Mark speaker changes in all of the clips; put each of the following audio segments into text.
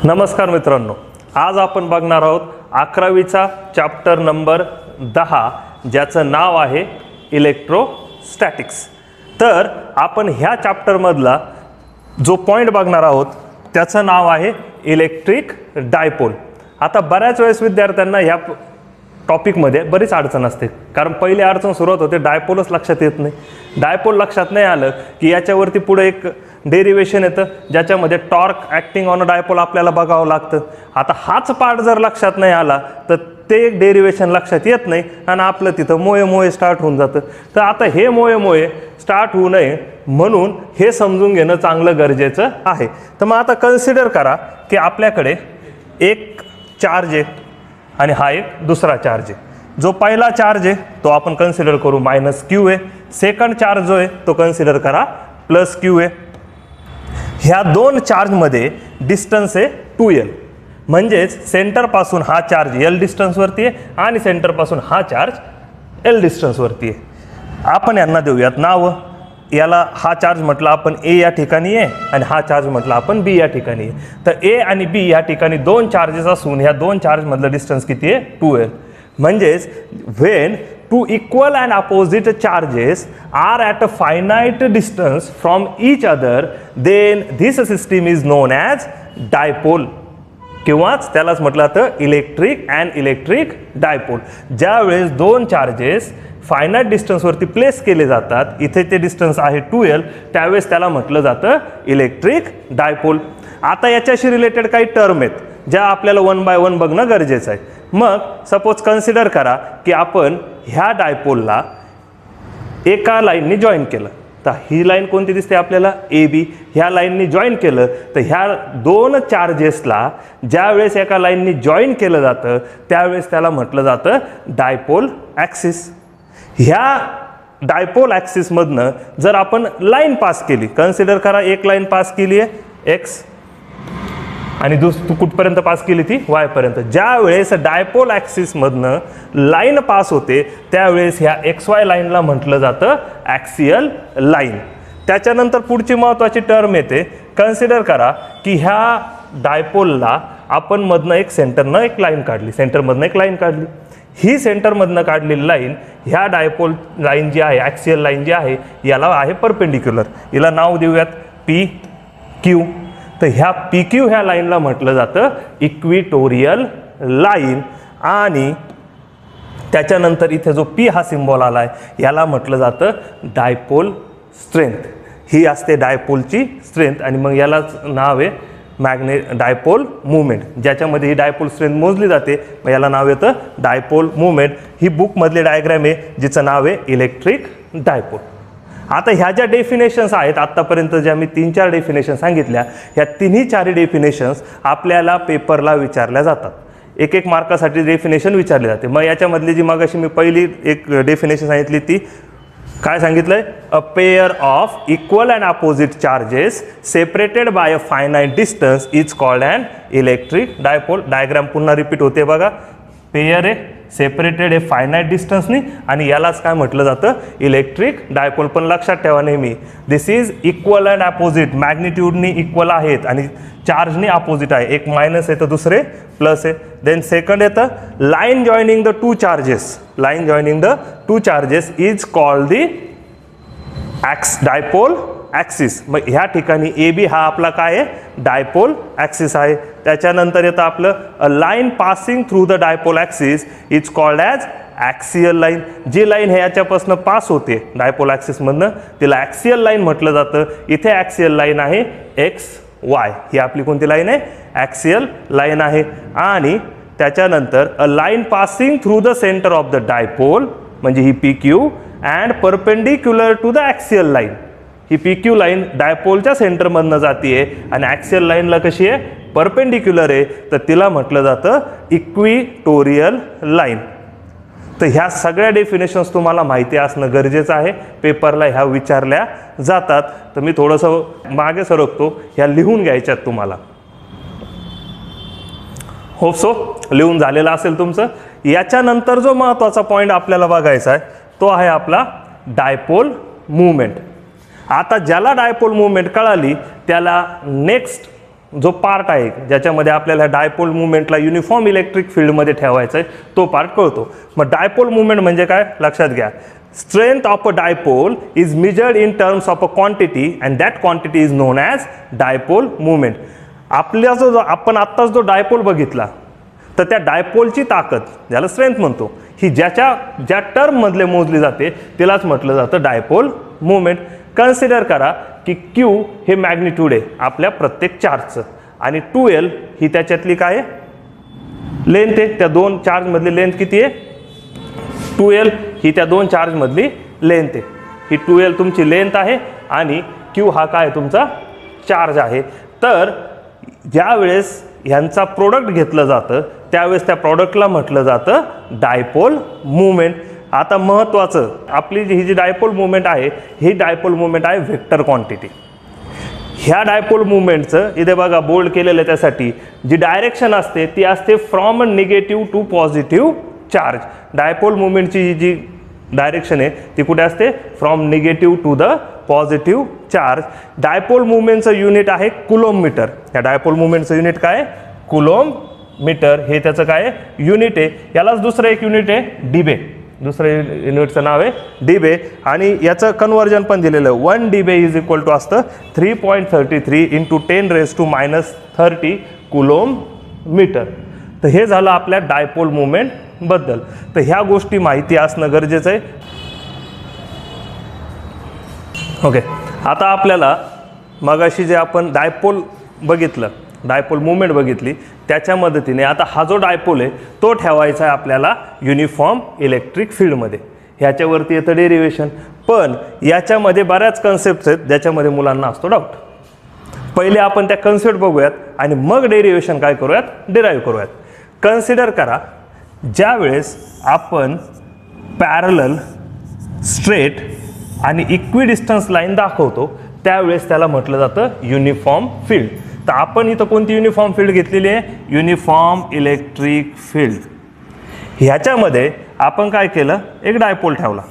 Speaker 1: नमस्कार मित्रांनो, आज आपण बघणार आहोत 11वीचा चॅप्टर नंबर 10 ज्याचं नाव आहे इलेक्ट्रोस्टॅटिक्स। तर आपण ह्या चॅप्टर मधला जो पॉइंट बघणार आहोत त्याचं नाव आहे इलेक्ट्रिक डायपोल। आता बऱ्याच वेळेस विद्यार्थ्यांना ह्या टॉपिक मध्ये बरीच अडचण असते, कारण पहिली अडचण सुरुवात होते डायपोलच लक्षात येत नाही। डायपोल लक्षात नाही आलं की याच्यावरती पुढे एक डेरिवेशन येतं ज्याच्यामध्ये torque acting on a dipole आपल्याला बघावं लागतं। आता हाच पार्ट जर लक्षात नाही आला तर ते एक डेरिवेशन लक्षात येत नाही आणि आपलं तिथं मोये मोये स्टार्ट होऊन जातं। तर आता हे मोये मोये स्टार्ट होऊ नये म्हणून हे समजून घेणं चांगलं गरजेचं आहे। तर मग आता कन्सिडर करा की आपल्याकडे एक चार्ज आहे आणि हा एक दुसरा चार्ज आहे। जो पहिला चार्ज आहे तो आपण कन्सिडर करू -q आहे, सेकंड चार्ज जो आहे तो कन्सिडर करा +q आहे। ह्या दोन चार्जमध्ये डिस्टन्स आहे 2l, म्हणजेच सेंटरपासून हा चार्ज l डिस्टन्सवरती आहे आणि सेंटरपासून हा चार्ज l डिस्टन्सवरती आहे। आपण यांना देऊयात नावं। याला हा चार्ज म्हटलं आपण A या ठिकाणी आहे आणि हा चार्ज म्हटलं आपण B या ठिकाणी आहे। तर A आणि B या ठिकाणी दोन चार्जेस असून ह्या दोन चार्जमधलं डिस्टन्स किती आहे 2l, म्हणजेच when two equal and opposite charges are at a finite distance from each other, then this system is known as dipole किंवाच त्यालाच म्हटलं जातं इलेक्ट्रिक अँड इलेक्ट्रिक डायपोल। ज्या वेळेस दोन चार्जेस फायनाइट डिस्टन्सवरती प्लेस केले जातात, इथे ते डिस्टन्स आहे 2l, त्यावेळेस त्याला म्हटलं जातं इलेक्ट्रिक डायपोल। आता याच्याशी रिलेटेड काही टर्म आहेत ज्या आपल्याला 1 बाय 1 बघणं गरजेचं आहे। मग सपोज कन्सिडर करा की आपण ह्या डायपोलला एका लाईननी जॉईन केलं, तर ही लाईन कोणती दिसते आपल्याला AB, ह्या लाईननी जॉईन केलं तर ह्या दोन चार्जेसला ज्या वेळेस एका लाईननी जॉईन केलं जातं त्यावेळेस त्याला म्हटलं जातं डायपोल ॲक्सिस। ह्या डायपोल ॲक्सिस मधनं जर आपण लाईन पास केली, कन्सिडर करा एक लाईन पास केली आहे x आणि तू कुठपर्यंत पास केली ती y पर्यंत। ज्या वेळेस डायपोल ॲक्सिस मधनं लाईन पास होते त्यावेळेस ह्या XY लाईनला म्हटलं जातं ॲक्सियल लाईन। त्याच्यानंतर पुढची महत्त्वाची टर्म येते, कन्सिडर करा की ह्या डायपोलला आपण मधनं एक सेंटरनं एक लाईन काढली, सेंटरमधनं एक लाईन काढली। ही सेंटरमधनं काढलेली लाईन ह्या डायपोल लाईन जी आहे, ॲक्सियल लाईन जी आहे, याला आहे परपेंडिक्युलर। हिला नाव देऊयात PQ। तर ह्या PQ ह्या लाईनला म्हटलं जातं इक्विटोरियल लाईन आणि त्याच्यानंतर इथे जो P हा सिम्बॉल आलाय याला म्हटलं जातं डायपोल स्ट्रेंथ। ही असते डायपोलची स्ट्रेंथ आणि मग यालाच नाव आहे डायपोल मुवमेंट, ज्याच्यामध्ये ही डायपोल स्ट्रेंथ मोजली जाते, मग याला नाव येतं डायपोल मुवमेंट। ही बुकमधली डायग्राम आहे जिचं नाव आहे इलेक्ट्रिक डायपोल। आता ह्या ज्या डेफिनेशन्स आहेत आत्तापर्यंत ज्या मी 3-4 डेफिनेशन सांगितल्या, ह्या तिन्ही 4 डेफिनेशन्स आपल्याला पेपरला विचारल्या जातात। एक एक मार्कासाठी डेफिनेशन विचारली जाते। मग याच्यामधली जी मगाशी मी पहिली एक डेफिनेशन सांगितली ती काय सांगितलंय, a pair of equal and opposite charges separated by a finite distance is called and electric dipole. Diagram पुन्हा रिपीट होते बघा, पेअर आहे, सेपरेटेड आहे फायनाइट डिस्टन्सनी आणि यालाच काय म्हटलं जातं इलेक्ट्रिक डायपोल। पण लक्षात ठेवा नेहमी this is equal and opposite, मॅग्निट्यूडनी इक्वल आहेत आणि चार्जनी अपोजिट आहे, एक मायनस आहे तर दुसरे प्लस आहे। देन सेकंड येतं line joining the two charges, line joining the two charges is called the dipole axis. मग ह्या ठिकाणी AB हा आपला काय आहे डायपोल ॲक्सिस आहे। त्याच्यानंतर येतं आपलं uh line passing through the dipole axis is called as axial line. जी लाईन हे याच्यापासून पास होते डायपोल ॲक्सिसमधनं तिला ॲक्सियल लाईन म्हटलं जातं। इथे ॲक्सियल लाईन आहे XY, ही आपली कोणती लाईन आहे ॲक्सियल लाईन आहे। आणि त्याच्यानंतर a line passing through the centre of the dipole, म्हणजे ही PQ and perpendicular to the axial line. ही PQ लाईन डायपोलच्या सेंटरमधनं जातीये आणि ॲक्सियल लाईनला कशी आहे परपेंडिक्युलर आहे, तर तिला म्हटलं जातं इक्विटोरियल लाईन। तर ह्या सगळ्या डेफिनेशन्स तुम्हाला माहिती असणं गरजेचं आहे, पेपरला ह्या विचारल्या जातात। तर मी थोडंसं मागे सरकतो, ह्या लिहून घ्यायच्यात तुम्हाला। होप सो लिहून झालेलं असेल तुमचं। याच्यानंतर जो महत्त्वाचा पॉईंट आपल्याला बघायचा आहे तो आहे आपला डायपोल मुवमेंट। आता ज्याला डायपोल मुवमेंट कळाली त्याला नेक्स्ट जो पार्ट आहे ज्याच्यामध्ये आपल्याला डायपोल मुवमेंटला युनिफॉर्म इलेक्ट्रिक फील्डमध्ये ठेवायचं आहे तो पार्ट कळतो. मग डायपोल मुवमेंट म्हणजे काय लक्षात घ्या. Strength of a dipole is measured in terms of a quantity and that quantity is known as dipole moment. आपल्या जो आपण आत्ताच जो डायपोल बघितला तर त्या डायपोलची ताकद ज्याला स्ट्रेंथ म्हणतो ही ज्या टर्ममधले मोजली जाते तिलाच म्हटलं जातं डायपोल मुवमेंट. कन्सिडर करा की Q हे मॅग्निट्यूड आहे आपल्या प्रत्येक चार्जचं आणि 2L ही त्याच्यातली काय आहे लेंथ आहे. त्या दोन चार्जमधली लेंथ किती आहे 2L ही त्या दोन चार्जमधली लेंथ आहे. ही 2L तुमची लेंथ आहे आणि Q हा काय तुमचा चार्ज आहे. तर ज्यावेळेस ह्यांचा प्रोडक्ट घेतलं जातं त्यावेळेस त्या प्रोडक्टला म्हटलं जातं डायपोल मुवमेंट. आता महत्त्वाचं आपली ही जी डायपोल मुवमेंट आहे ही डायपोल मुवमेंट आहे व्हेक्टर क्वांटिटी. ह्या डायपोल मुवमेंटचं इथे बघा बोल्ड केलेलं आहे त्यासाठी जी डायरेक्शन असते ती असते from negative to positive charge. Dipole मुवमेंटची जी डायरेक्शन आहे ती कुठे असते from negative to the positive charge. Dipole मुवमेंटचं युनिट आहे कुलोमीटर. या डायपोल मुवमेंटचं युनिट काय कुलोमीटर हे त्याचं काय युनिट आहे. यालाच दुसरं एक युनिट आहे डिबे. दुसरं युनिटचं नाव आहे डिबे आणि याचं कन्वर्जन पण दिलेलं आहे. 1 डिबे इज इक्वल टू असतं 3.33 इंटू 10⁻³ कुलोमीटर. तर हे झालं आपल्या डायपोल मुवमेंट बद्दल. तर ह्या गोष्टी माहिती असणं गरजेचं आहे. ओके, आता आपल्याला मगाशी जे आपण डायपोल बघितलं डायपोल मुवमेंट बघितली त्याच्या मदतीने आता हा जो डायपोल आहे तो ठेवायचा आहे आपल्याला युनिफॉर्म इलेक्ट्रिक फील्डमध्ये. ह्याच्यावरती येतं डेरिव्हेशन. पण याच्यामध्ये बऱ्याच कन्सेप्ट्स आहेत ज्याच्यामध्ये मुलांना असतो डाऊट. पहिले आपण त्या कन्सेप्ट बघूयात आणि मग डेरिव्हेशन काय करूयात डिराईव्ह करूयात. कन्सिडर करा ज्यावेळेस आपण पॅरलल स्ट्रेट आणि इक्विडिस्टन्स लाईन दाखवतो त्यावेळेस त्याला म्हटलं जातं युनिफॉर्म फील्ड. तर आपण इथं कोणती युनिफॉर्म फील्ड घेतलेली आहे युनिफॉर्म इलेक्ट्रिक फील्ड. ह्याच्यामध्ये आपण काय केलं एक डायपोल ठेवला.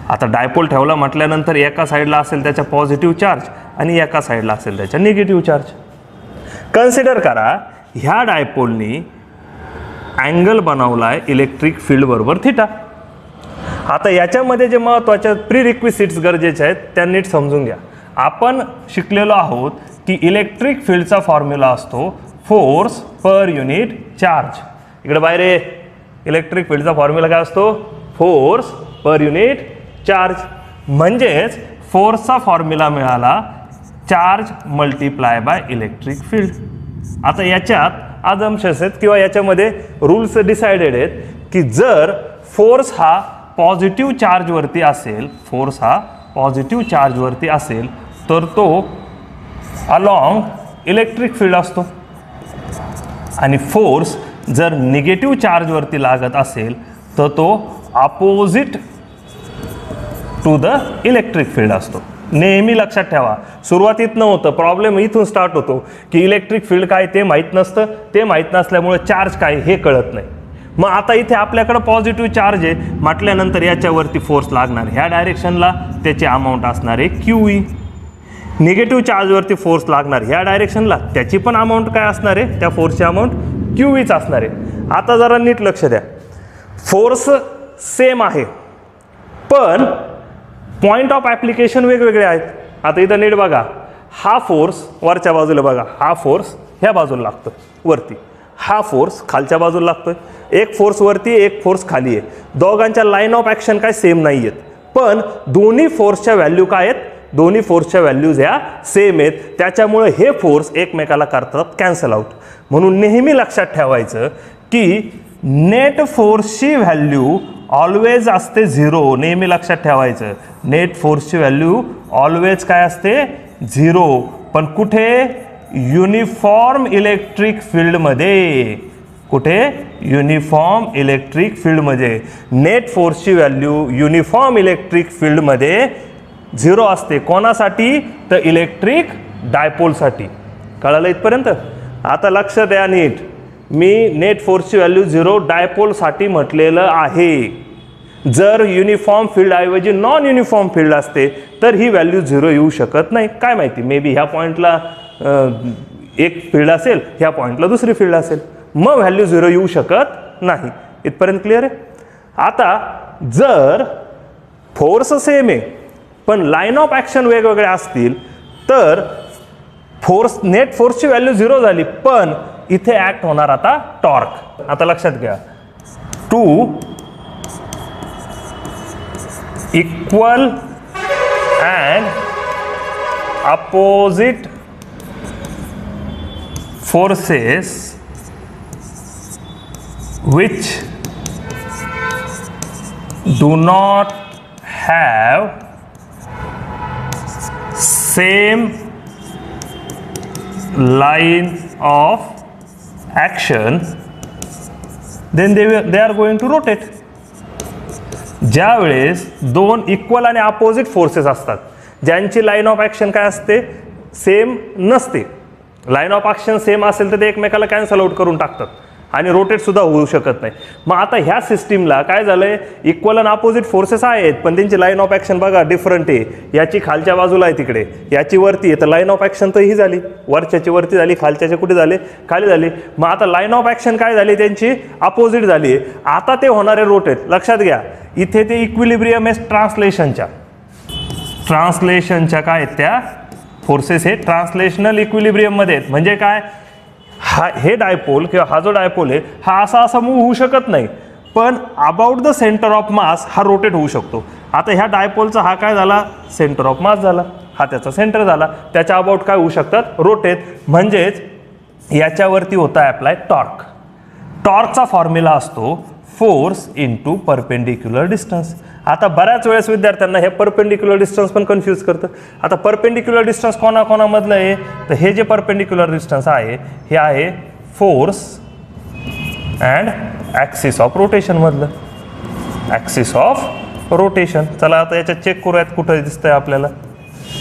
Speaker 1: आता डायपोल ठेवला म्हटल्यानंतर एका साईडला असेल त्याच्या पॉझिटिव्ह चार्ज आणि एका साईडला असेल त्याच्या निगेटिव्ह चार्ज. कन्सिडर करा ह्या डायपोलनी अँगल बनवला आहे इलेक्ट्रिक फील्ड बरोबर थिटा. आता याच्यामध्ये जे महत्त्वाच्या प्रीरिक्विसिट्स गरजेचे आहेत त्या नीट समजून घ्या. आपण शिकलेलो आहोत की इलेक्ट्रिक फील्डचा फॉर्म्युला असतो फोर्स पर युनिट चार्ज. इकडे बाहेर इलेक्ट्रिक फील्डचा फॉर्म्युला काय असतो फोर्स पर युनिट चार्ज. म्हणजेच फोर्सचा फॉर्म्युला मिळाला charge multiply by electric field. आता याच्यात अजम्पशन्स आहेत किंवा याच्यामध्ये रूल्स डिसाइडेड आहेत की जर फोर्स हा पॉझिटिव्ह चार्जवरती असेल फोर्स हा पॉझिटिव्ह चार्जवरती असेल तर तो अलॉंग इलेक्ट्रिक फील्ड असतो आणि फोर्स जर निगेटिव्ह चार्जवरती लागत असेल तर तो opposite to the electric field असतो. नेहमी लक्षात ठेवा. सुरुवातीत नव्हतं प्रॉब्लेम इथून स्टार्ट होतो की इलेक्ट्रिक फील्ड काय ते माहीत नसतं. ते माहीत नसल्यामुळे चार्ज काय हे कळत नाही. मग आता इथे आपल्याकडे पॉझिटिव्ह चार्ज आहे म्हटल्यानंतर याच्यावरती फोर्स लागणार ह्या डायरेक्शनला त्याची अमाऊंट असणार आहे QE. निगेटिव्ह चार्जवरती फोर्स लागणार ह्या डायरेक्शनला त्याची पण अमाऊंट काय असणार आहे त्या फोर्सची अमाऊंट QEच असणार आहे. आता जरा नीट लक्ष द्या. फोर्स सेम आहे पण पॉइंट ऑफ ॲप्लिकेशन वेगवेगळे आहेत. आता इथं नीट बघा हा फोर्स वरच्या बाजूला बघा हा फोर्स ह्या बाजूला लागतो वरती हा फोर्स खालच्या बाजूला लागतोय. एक फोर्स वरती एक फोर्स खाली आहे. दोघांच्या लाईन ऑफ ॲक्शन काय सेम नाही आहेत पण दोन्ही फोर्सच्या व्हॅल्यू काय आहेत दोन्ही फोर्सच्या व्हॅल्यूज ह्या सेम आहेत. त्याच्यामुळे हे फोर्स एकमेकाला करतात कॅन्सल आउट. म्हणून नेहमी लक्षात ठेवायचं की नेट फोर्सची व्हॅल्यू ऑलवेज असते 0. नेहमी लक्षात ठेवायचं नेट फोर्सची व्हॅल्यू ऑलवेज काय असते 0. पण कुठे युनिफॉर्म इलेक्ट्रिक फील्डमध्ये कुठे युनिफॉर्म इलेक्ट्रिक फील्डमध्ये नेट फोर्सची व्हॅल्यू युनिफॉर्म इलेक्ट्रिक फील्डमध्ये 0 असते. कोणासाठी तर इलेक्ट्रिक डायपोलसाठी. कळालं इथपर्यंत. आता लक्ष द्या नीट. मी नेट फोर्सची व्हॅल्यू 0 डायपोलसाठी म्हटलेलं आहे. जर युनिफॉर्म फील्ड ऐवजी नॉन युनिफॉर्म फील्ड असते तर ही व्हॅल्यू 0 येऊ शकत नाही. काय माहिती मे बी ह्या पॉईंटला एक फील्ड असेल, ह्या पॉईंटला दुसरी फील्ड असेल, मग व्हॅल्यू 0 येऊ शकत नाही. इथपर्यंत क्लिअर आहे. आता जर फोर्स सेम आहे पण लाईन ऑफ ॲक्शन वेगवेगळे असतील तर फोर्स, नेट फोर्सची व्हॅल्यू 0 झाली, पण इथे ऍक्ट होणार आता टॉर्क. आता लक्षात घ्या, 2 equal and opposite forces which do not have same line of action, then they are going to rotate. ज्या वेळेस दोन इक्वल आणि अपोजिट फोर्सेस असतात ज्यांची लाईन ऑफ ॲक्शन काय असते, सेम नसते. लाईन ऑफ ॲक्शन सेम असेल तर ते एकमेकाला कॅन्सल आउट करून टाकतात आणि रोटेट सुद्धा होऊ शकत नाही. मग आता ह्या सिस्टीमला काय झालंय, इक्वल आणि अपोजिट फोर्सेस आहेत पण त्यांची लाईन ऑफ ॲक्शन बघा डिफरंट आहे. याची खालच्या बाजूला आहे तिकडे, याची वरती आहे, तर लाईन ऑफ ॲक्शन तर ही झाली, वरच्याची वरती झाली, खालच्याची कुठे झाली, खाली झाली. मग आता लाईन ऑफ ॲक्शन काय झाली, त्यांची अपोजिट झाली. आता ते होणार आहे रोटेट. लक्षात घ्या, इथे ते इक्विलिब्रियम आहे ट्रान्सलेशनच्या काय आहेत त्या फोर्सेस हे ट्रान्सलेशनल इक्विलिब्रियम मध्ये आहेत. म्हणजे काय, हा हे डायपोल किंवा हा जो डायपोल आहे हा असा मूव्ह होऊ शकत नाही, पण about the centre of mass हा रोटेट होऊ शकतो. आता ह्या डायपोलचा हा काय झाला, सेंटर ऑफ मास झाला, हा त्याचा सेंटर झाला, त्याच्या अबाउट काय होऊ शकतात, रोटेट. म्हणजेच याच्यावरती होता अप्लाय टॉर्क. टॉर्कचा फॉर्म्युला असतो फोर्स इंटू परपेंडिक्युलर डिस्टन्स. आता बऱ्याच वेळेस विद्यार्थ्यांना हे परपेंडिक्युलर डिस्टन्स पण कन्फ्यूज करतं. आता परपेंडिक्युलर डिस्टन्स कोणाकोणामधलं आहे, तर हे जे परपेंडिक्युलर डिस्टन्स आहे हे आहे force and axis of rotation मधलं, ॲक्सिस ऑफ रोटेशन. चला आता याच्यात चेक करूयात कुठं दिसतंय आपल्याला.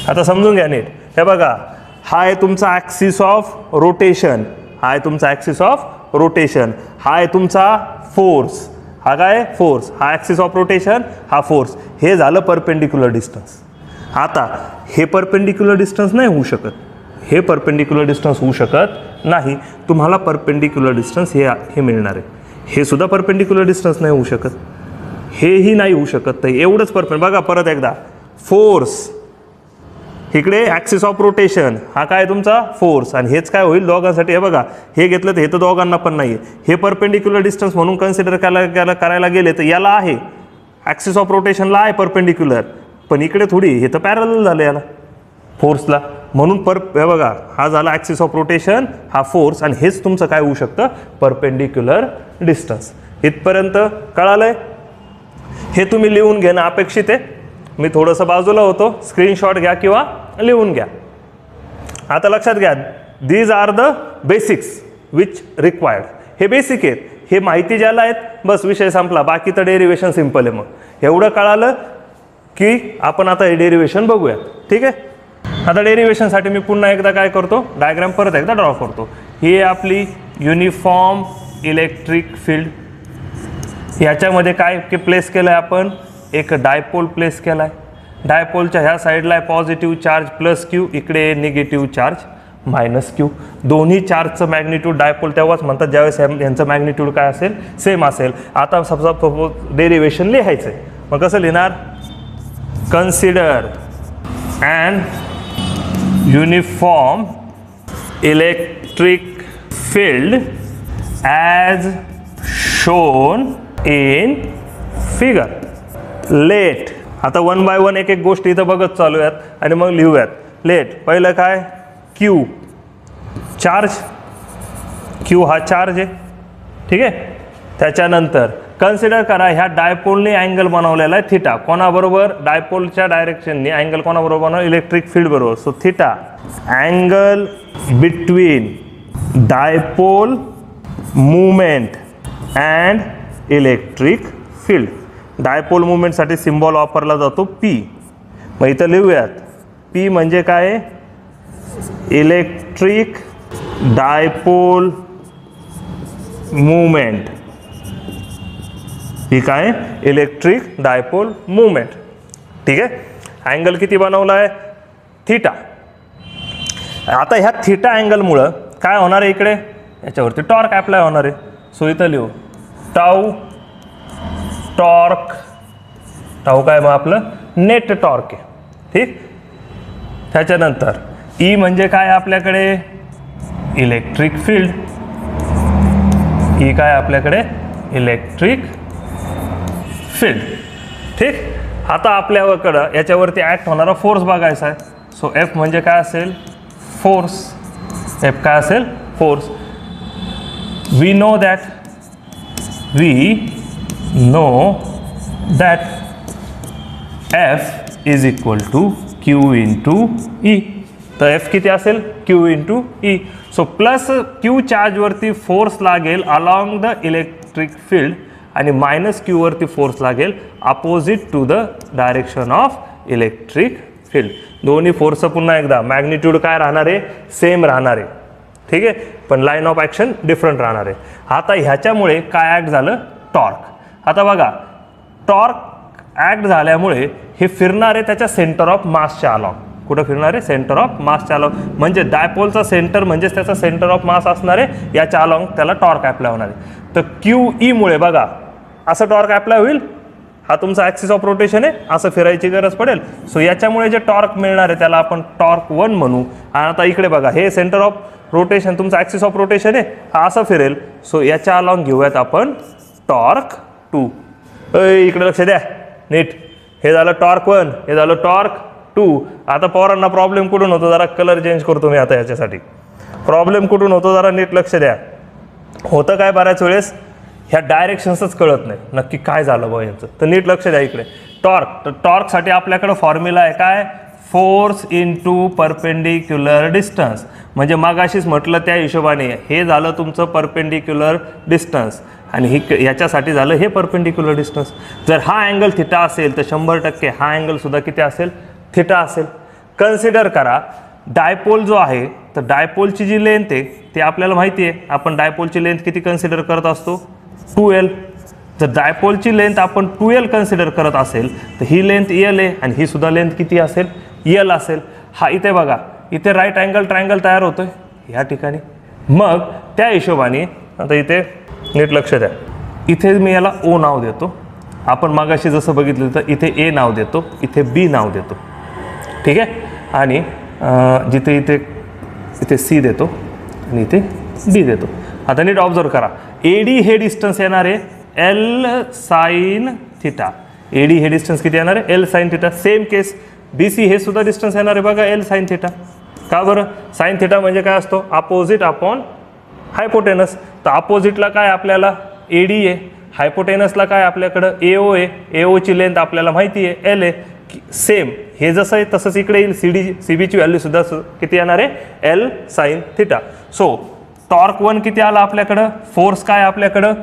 Speaker 1: आता समजून घ्या नीट. हे बघा, हा आहे तुमचा ॲक्सिस ऑफ रोटेशन, हा आहे तुमचा ॲक्सिस ऑफ रोटेशन, हा आहे तुमचा फोर्स, हा काय फोर्स, हा ॲक्सिस ऑफ रोटेशन, हा फोर्स. हे झालं परपेंडिक्युलर डिस्टन्स. आता हे परपेंडिक्युलर डिस्टन्स नाही होऊ शकत, हे परपेंडिक्युलर डिस्टन्स होऊ शकत नाही. तुम्हाला परपेंडिक्युलर डिस्टन्स हे मिळणार आहे. हे सुद्धा परपेंडिक्युलर डिस्टन्स नाही होऊ शकत, हेही नाही होऊ शकत. तर एवढंच बघा परत एकदा, फोर्स इकडे ॲक्सिस ऑफ रोटेशन, हा काय तुमचा फोर्स, आणि हेच काय होईल दोघांसाठी. हे बघा, हे घेतलं तर हे तर दोघांना पण नाही आहे. हे परपेंडिक्युलर डिस्टन्स म्हणून कन्सिडर करायला गेले तर याला आहे, ॲक्सिस ऑफ रोटेशनला आहे परपेंडिक्युलर, पण इकडे थोडी, हे तर पॅरलल झालं याला फोर्सला. म्हणून हे बघा, हा झाला ॲक्सिस ऑफ रोटेशन, हा फोर्स, आणि हेच तुमचं काय होऊ शकतं, परपेंडिक्युलर डिस्टन्स. इथपर्यंत कळालंय. हे तुम्ही लिहून घेणं अपेक्षित आहे. मी थोडंसं बाजूला होतो, स्क्रीनशॉट घ्या किंवा लिहून घ्या. आता लक्षात घ्या, these are the basics which required. हे बेसिक आहेत, हे माहिती ज्याला आहेत बस विषय संपला. बाकी तर डेरिवेशन सिंपल आहे. मग एवढं कळालं की आपण आता हे डेरिवेशन बघूया. ठीक आहे. आता डेरिवेशनसाठी मी पुन्हा एकदा काय करतो, डायग्राम परत एकदा ड्रॉ करतो. ही आपली युनिफॉर्म इलेक्ट्रिक फील्ड. याच्यामध्ये काय प्लेस केलं आहे आपण, एक डायपोल प्लेस केला आहे. डायपोलच्या ह्या साईडला आहे पॉझिटिव्ह चार्ज प्लस क्यू, इकडे निगेटिव्ह चार्ज मायनस क्यू. दोन्ही चार्जचं मॅग्निट्यूड डायपोल तेव्हाच म्हणतात ज्यावेळेस यांचं मॅग्निट्यूड काय असेल, सेम असेल. आता सपोज डेरिवेशन लिहायचं आहे, मग कसं लिहिणार, consider and uniform electric field as shown in figure. Let. आता वन बाय वन एक एक गोष्ट इथं बघत चालूयात आणि मग लिहूयात. लेट. पहिलं काय, क्यू चार्ज, क्यू हा चार्ज आहे. ठीक आहे. त्याच्यानंतर कन्सिडर करा ह्या डायपोलने अँगल बनवलेला आहे थिटा. कोणाबरोबर, डायपोलच्या डायरेक्शनने अँगल कोणाबरोबर बनवलं, इलेक्ट्रिक फील्ड बरोबर. So theta angle between dipole movement and electric field. Dipole मुवमेंटसाठी सिम्बॉल वापरला जातो पी. मग इथं लिहूयात, पी म्हणजे काय, इलेक्ट्रिक डायपोल मुवमेंट. ही काय, इलेक्ट्रिक डायपोल मुवमेंट. ठीक आहे. अँगल किती बनवला आहे, थिटा. आता ह्या थिटा अँगलमुळं काय होणार आहे इकडे, याच्यावरती टॉर्क अप्लाय होणार आहे. सो इथं लिहू टाऊ टॉर्क. टाऊ काय मग आपलं नेट टॉर्क आहे. ठीक. त्याच्यानंतर ई म्हणजे काय आपल्याकडे इलेक्ट्रिक फील्ड. ई काय आपल्याकडे इलेक्ट्रिक फील्ड. ठीक. आता आपल्याकडं याच्यावरती ॲक्ट होणारा फोर्स बघायचा आहे. सो एफ म्हणजे काय असेल फोर्स. एफ काय असेल force. We know that F is equal to Q into E. तर एफ किती असेल Q into E. So plus Q चार्जवरती फोर्स लागेल अलॉंग द इलेक्ट्रिक फील्ड आणि मायनस क्यूवरती फोर्स लागेल opposite to the direction of electric field. दोन्ही force पुन्हा एकदा मॅग्निट्यूड काय राहणार आहे सेम राहणार आहे. ठीक आहे. पण लाईन ऑफ ॲक्शन डिफरंट राहणार आहे. आता ह्याच्यामुळे काय ॲक्ट झालं टॉर्क. आता बघा टॉर्क ॲक्ट झाल्यामुळे हे फिरणार आहे त्याच्या सेंटर ऑफ मासच्या अलॉंग. कुठं फिरणार आहे सेंटर ऑफ मासच्या अलॉंग. म्हणजे डायपोलचा सेंटर म्हणजेच त्याचा सेंटर ऑफ मास असणार आहे याच्या अलॉंग त्याला टॉर्क अप्लाय होणार आहे. तर क्यू ई मुळे बघा असं टॉर्क अप्लाय होईल. हा तुमचा ॲक्सिस ऑफ रोटेशन आहे. असं फिरायची गरज पडेल. सो याच्यामुळे जे टॉर्क मिळणार आहे त्याला आपण टॉर्क 1 म्हणू. आणि आता इकडे बघा हे सेंटर ऑफ रोटेशन तुमचा ॲक्सिस ऑफ रोटेशन आहे. हा असं फिरेल. सो याच्या अलॉंग घेऊयात आपण टॉर्क 2. इकडे लक्ष द्या नीट. हे झालं टॉर्क 1, हे झालं टॉर्क 2. आता पोरांना प्रॉब्लेम कुठून होतो जरा कलर चेंज करतो मी आता याच्यासाठी. प्रॉब्लेम कुठून होतो जरा नीट लक्ष द्या. होतं काय बऱ्याच वेळेस ह्या डायरेक्शन्सच कळत नाही नक्की काय झालं बघ यांचं. तर नीट लक्ष द्या इकडे. टॉर्क. तर टॉर्कसाठी आपल्याकडं फॉर्म्युला आहे काय फोर्स इंटू परपेंडिक्युलर डिस्टन्स. म्हणजे मागाशीच म्हटलं त्या हिशोबाने हे झालं तुमचं परपेंडिक्युलर डिस्टन्स आणि ही याच्यासाठी झालं हे परपेंडिक्युलर डिस्टन्स. जर हा अँगल थिटा असेल तर 100% हा अँगलसुद्धा किती असेल थिटा असेल. कन्सिडर करा डायपोल जो आहे तर डायपोलची जी लेंथ आहे ती आपल्याला माहिती आहे. आपण डायपोलची लेंथ किती कन्सिडर करत असतो 2L. जर डायपोलची लेंथ आपण 2L कन्सिडर करत असेल तर ही लेंथ L आहे आणि ही सुद्धा लेंथ किती असेल L असेल. हा इथे बघा इथे राईट अँगल ट्रायंगल तयार होतोय या ठिकाणी. मग त्या हिशोबाने आता इथे नीट लक्ष द्या. इथे मी याला O नाव देतो. आपण मागाशी जसं बघितलं तर इथे A नाव देतो, इथे B नाव देतो. ठीक आहे. आणि जिथे इथे C देतो आणि इथे B देतो. आता नीट ऑब्झर्व करा. AD हे डिस्टन्स येणार आहे L साइन थिटा. AD हे डिस्टन्स किती येणार आहे L साइन थिटा. सेम केस BC हे सुद्धा डिस्टन्स येणार आहे बघा L साइन थिटा. का बरं साइन थिटा म्हणजे काय असतो अपोजिट अपॉन हायपोटेनस. तर अपोजिटला काय आपल्याला AD आहे. हायपोटेनसला काय आपल्याकडं AO आहे. AO ची लेंथ आपल्याला माहिती आहे L आहे. सेम हे जसं आहे तसंच इकडे येईल CB ची व्हॅल्यू सुद्धा किती येणार आहे L sine theta. So torque 1 किती आला आपल्याकडं फोर्स काय आपल्याकडं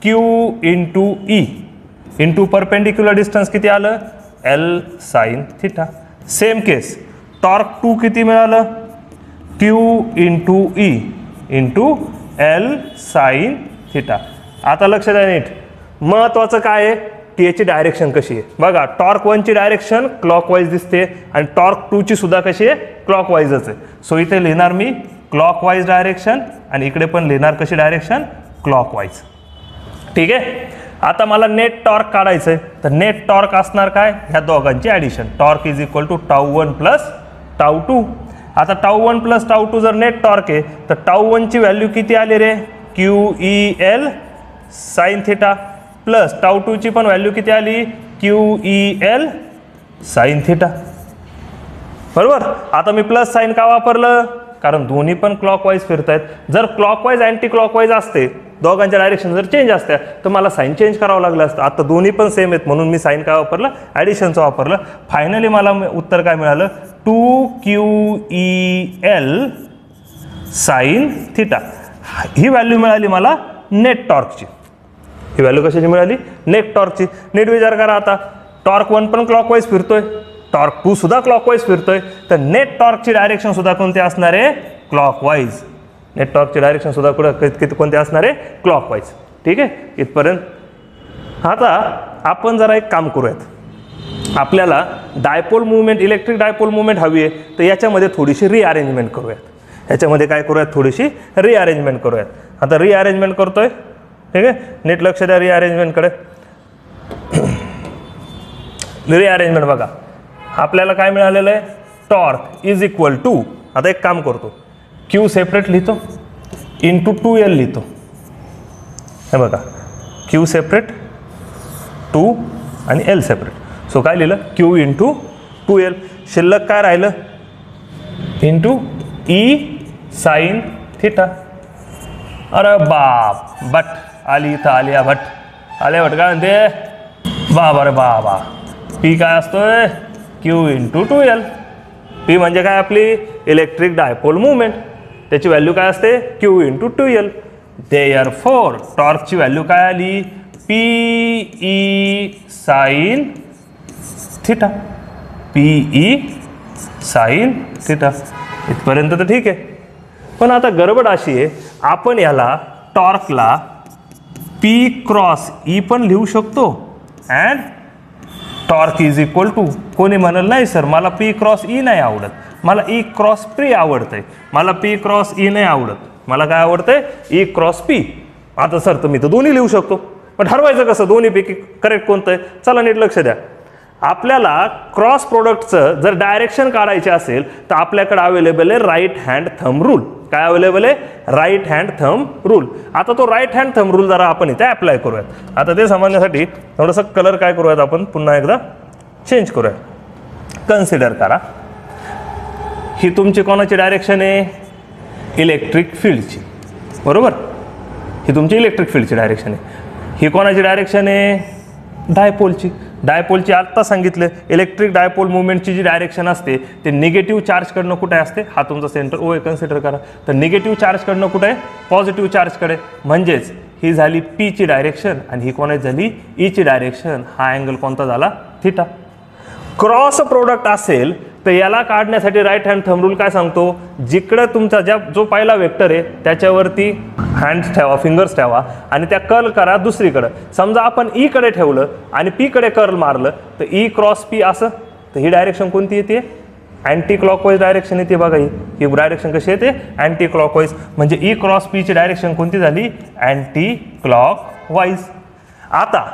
Speaker 1: Q into E into perpendicular distance किती आलं L साइन थिटा. सेम केस टॉर्क 2 किती मिळालं Q into E into L sine theta. आता लक्ष द्या नीट. महत्त्वाचं काय आहे की याची डायरेक्शन कशी आहे बघा. टॉर्क 1 ची डायरेक्शन क्लॉकवाईज दिसते आणि टॉर्क 2 ची सुद्धा कशी आहे क्लॉकवाईजच आहे. सो इथे लिहिणार मी क्लॉकवाईज डायरेक्शन आणि इकडे पण लिहिणार कशी डायरेक्शन क्लॉकवाईज. ठीक आहे. आता मला नेट टॉर्क काढायचं आहे. तर नेट टॉर्क असणार काय ह्या दोघांची addition. Torque is equal to tau 1 plus tau 2. आता टाऊ 1 प्लस टाऊ 2 जर नेट टॉर्क आहे तर टाऊ 1 ची व्हॅल्यू किती आली रे QEL sine theta plus tau 2 ची पण व्हॅल्यू किती आली QEL साइन थिटा. बरोबर. आता मी प्लस साइन का वापरलं कारण दोन्ही पण क्लॉकवाईज फिरत आहेत. जर क्लॉकवाईज अँटी क्लॉकवाईज असते दोघांच्या डायरेक्शन जर चेंज असत्या तर मला साइन चेंज करावं लागलं असतं. आता दोन्ही पण सेम आहेत म्हणून मी साइन काय वापरलं ॲडिशनचं वापरलं. फायनली मला उत्तर काय मिळालं 2QEL साइन थिटा. ही व्हॅल्यू मिळाली मला नेट टॉर्कची. ही व्हॅल्यू कशाची मिळाली नेट टॉर्कची. नीट विचार करा. आता टॉर्क 1 पण क्लॉकवाईज फिरतोय टॉर्क 2 सुद्धा क्लॉकवाईज फिरतोय तर नेट टॉर्कची डायरेक्शन सुद्धा कोणती असणार आहे क्लॉकवाईज. नेट टॉर्कची डायरेक्शन सुद्धा किती कोणते असणार आहे क्लॉकवाईज. ठीक आहे इथपर्यंत. आता आपण जरा एक काम करूयात. आपल्याला dipole movement, electric dipole movement हवी आहे, तर याच्यामध्ये थोडीशी रिअरेंजमेंट करूयात. याच्यामध्ये काय करूयात, थोडीशी रिअरेंजमेंट करूयात. आता रिअरेंजमेंट करतोय, ठीक आहे, नीट लक्ष द्या रिअरेंजमेंटकडे. रिअरेंजमेंट बघा, आपल्याला काय मिळालेलं आहे, टॉर्क इज इक्वल टू, आता एक काम करतो, क्यू सेपरेट लिहितो इंटू 2L लिहितो. हे बघा, क्यू सेपरेट 2 आणि L सेपरेट. सो काय लिहिलं, क्यू इंटू 2L. शिल्लक काय राहिलं, इंटू ई साइन थिटा. अरे बाप, भट आली इथं, आलिया भट, आलिया भट काय म्हणते, बाबा रे बाबा, पी काय असतोय, क्यू इंटू 2L. पी म्हणजे काय, आपली इलेक्ट्रिक डायपोल मुवमेंट, त्याची व्हॅल्यू काय असते, क्यू इंटू 2L. देअरफॉर टॉर्कची व्हॅल्यू काय आली, P E sine theta. P E sine theta. इथपर्यंत तर ठीक आहे. पण आता गडबड अशी आहे, आपण याला टॉर्कला पी क्रॉस ई पण लिहू शकतो and torque is equal to, कोणी म्हणाल नाही सर मला पी क्रॉस ई नाही आवडत, मला ई क्रॉस पी आवडतंय, मला पी क्रॉस ई नाही आवडत, मला काय आवडतंय, ई क्रॉस पी. आता सर तुम्ही तर दोन्ही लिहू शकतो, पण ठरवायचं कसं, दोन्हीपैकी करेक्ट कोणतं आहे. चला नीट लक्ष द्या. आपल्याला क्रॉस प्रोडक्टचं जर डायरेक्शन काढायचे असेल तर आपल्याकडे अवेलेबल आहे राईट हँड थंब रूल. काय अवेलेबल आहे, राईट हँड थंब रूल. आता तो राईट हँड थंब रूल जरा आपण इथे अप्लाय करूयात. आता ते समजण्यासाठी थोडंसं कलर काय करूयात, आपण पुन्हा एकदा चेंज करूयात. कन्सिडर करा, ही तुमची कोणाची डायरेक्शन आहे, इलेक्ट्रिक फील्डची, बरोबर. ही तुमची इलेक्ट्रिक फील्डची डायरेक्शन आहे. ही कोणाची डायरेक्शन आहे, डायपोलची. डायपोलची आत्ता सांगितलं, इलेक्ट्रिक डायपोल मुवमेंटची जी डायरेक्शन असते ते निगेटिव्ह चार्जकडनं कुठे असते, हा तुमचा सेंटर ओ आहे कन्सिडर करा. तर निगेटिव्ह चार्जकडनं कुठे आहे, पॉझिटिव्ह चार्जकडे. म्हणजेच ही झाली पीची डायरेक्शन आणि ही कोणाची झाली, ईची डायरेक्शन. हा अँगल कोणता झाला, थिटा. क्रॉस प्रोडक्ट असेल तर याला काढण्यासाठी राईट हँड थंब रूल काय सांगतो, जिकडं तुमचा जो पहिला वेक्टर आहे त्याच्यावरती हँड्स ठेवा, फिंगर्स ठेवा आणि त्या कर्ल करा दुसरीकडं. समजा आपण ई कडे ठेवलं आणि पी कडे कर्ल मारलं तर ई क्रॉस पी असं, तर ही डायरेक्शन कोणती येते, अँटी क्लॉकवाईज डायरेक्शन येते. बघा ही डायरेक्शन कशी येते, अँटी क्लॉकवाईज. म्हणजे ई क्रॉस पीची डायरेक्शन कोणती झाली, अँटी क्लॉकवाईज. आता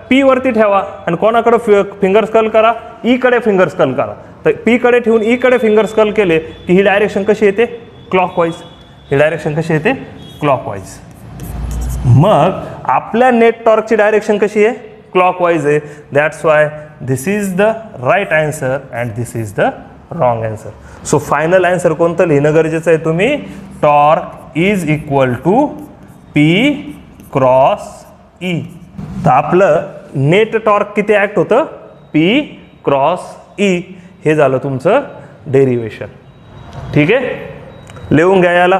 Speaker 1: पी वरती ठेवा आणि कोणाकडे फिंगर्स कर्ल करा, ई कडे फिंगर्स कर्ल करा. तर पी कडे ठेवून ई कडे फिंगर्स कर्ल केले की ही डायरेक्शन कशी येते, क्लॉकवाईज. ही डायरेक्शन कशी येते, क्लॉकवाईज. मग आपल्या नेट टॉर्कची डायरेक्शन कशी आहे, क्लॉकवाईज आहे. That's why this is the right answer and this is the wrong answer. So final answer कोणतं लिहिणं गरजेचं आहे तुम्ही, torque is equal to P cross E. तर आपलं नेट टॉर्क किती ॲक्ट होतं, पी क्रॉस ई. हे झालं तुमचं डेरिवेशन. ठीक आहे, लिहून घ्या याला.